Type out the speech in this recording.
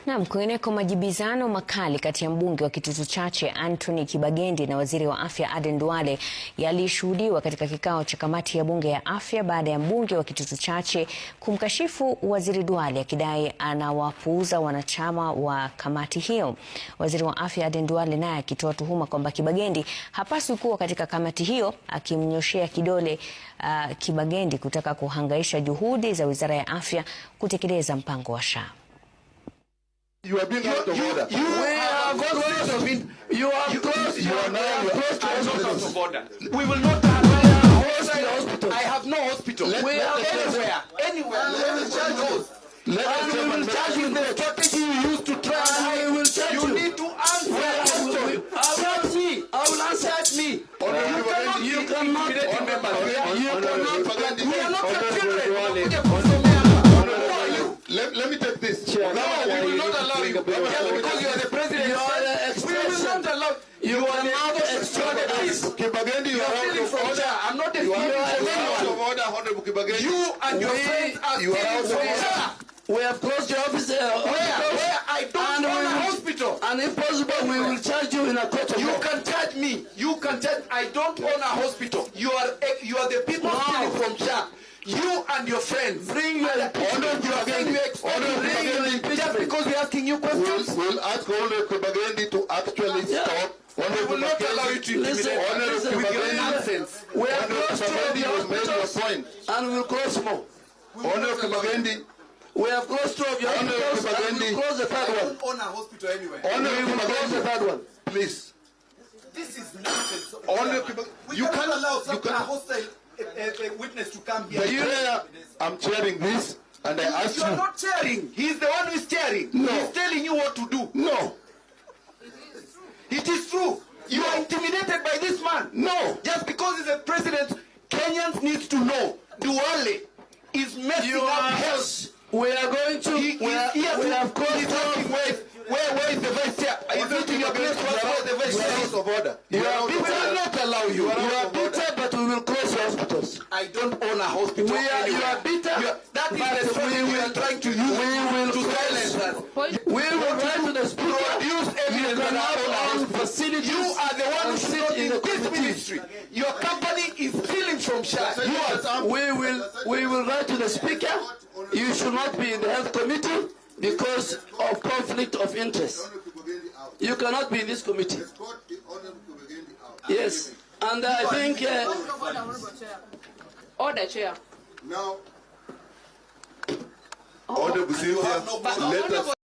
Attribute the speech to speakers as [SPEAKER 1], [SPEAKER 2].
[SPEAKER 1] Naam, kwingineko majibizano makali kati ya mbunge wa Kitutu Chache Anthony Kibagendi na waziri wa afya Aden Duale yalishuhudiwa katika kikao cha kamati ya bunge ya afya baada ya mbunge wa Kitutu Chache kumkashifu waziri Duale akidai anawapuuza wanachama wa kamati hiyo. Waziri wa afya Aden Duale naye akitoa tuhuma kwamba Kibagendi hapaswi kuwa katika kamati hiyo, akimnyoshea kidole Kibagendi kutaka kuhangaisha juhudi za wizara ya afya kutekeleza mpango wa SHA.
[SPEAKER 2] You have been out of order.
[SPEAKER 3] You are out of order. We will not have hospital. I have no hospital. We are anywhere. Let me charge you. We will charge you the strategy you used to try. We will charge you. You need to answer. Charge me. I will answer me. You cannot. We are not your children.
[SPEAKER 2] Let me take this.
[SPEAKER 3] No, we will not allow you. Because you are the president. You are the expression. We will not allow you. You are not extraordinary.
[SPEAKER 2] Kibagendi, you are out of order.
[SPEAKER 3] I'm not a
[SPEAKER 2] you are out of order, Honorable Kibagendi.
[SPEAKER 3] You and your friends are
[SPEAKER 2] you are out of order.
[SPEAKER 3] We have closed your office. Where I don't own a hospital. And if possible, we will charge you in a court of law. You can charge me. You can charge. I don't own a hospital. You are the people stealing from SHA. You and your friends bring your just because we're asking you questions.
[SPEAKER 2] We'll ask Honorable Kibagendi to actually stop.
[SPEAKER 3] We will not allow you to intimidate
[SPEAKER 2] Honorable
[SPEAKER 3] with your nonsense.
[SPEAKER 2] We are close to the point.
[SPEAKER 3] And we'll close more.
[SPEAKER 2] Honorable Kibagendi.
[SPEAKER 3] We have closed two of your hospitals and we'll close the third one.
[SPEAKER 4] I don't own a hospital anywhere.
[SPEAKER 2] Honorable
[SPEAKER 3] Close the third one.
[SPEAKER 2] Please.
[SPEAKER 4] This is nonsense.
[SPEAKER 2] You can't
[SPEAKER 4] allow a hostile witness to come here.
[SPEAKER 2] The chair, I'm chairing this, and I ask
[SPEAKER 4] you. You are not chairing. He's the one who is chairing.
[SPEAKER 2] No.
[SPEAKER 4] He's telling you what to do.
[SPEAKER 2] No.
[SPEAKER 4] It is true. You are intimidated by this man.
[SPEAKER 2] No.
[SPEAKER 4] Just because he's a president, Kenyans need to know Duale is messing up health.
[SPEAKER 3] We are going to. We have closed.
[SPEAKER 4] Where is the vice chair? Is it in your place? Where is the vice chair?
[SPEAKER 2] Out of order.
[SPEAKER 4] We will not allow you.
[SPEAKER 3] You are bitter, but we will close your hospitals.
[SPEAKER 4] I don't own a hospital.
[SPEAKER 3] You are bitter.
[SPEAKER 4] That is the strategy we are trying to use.
[SPEAKER 3] We will
[SPEAKER 4] to silence us.
[SPEAKER 3] We will try to the speaker.
[SPEAKER 4] Produce evidence that our
[SPEAKER 3] facilities.
[SPEAKER 4] You are the one who sit in this ministry. Your company is stealing from SHA.
[SPEAKER 3] We will write to the speaker. You should not be in the health committee because of conflict of interest. You cannot be in this committee. Yes, and I think.
[SPEAKER 5] Order, Chair.
[SPEAKER 2] Now, Honorable Cynthia, let us.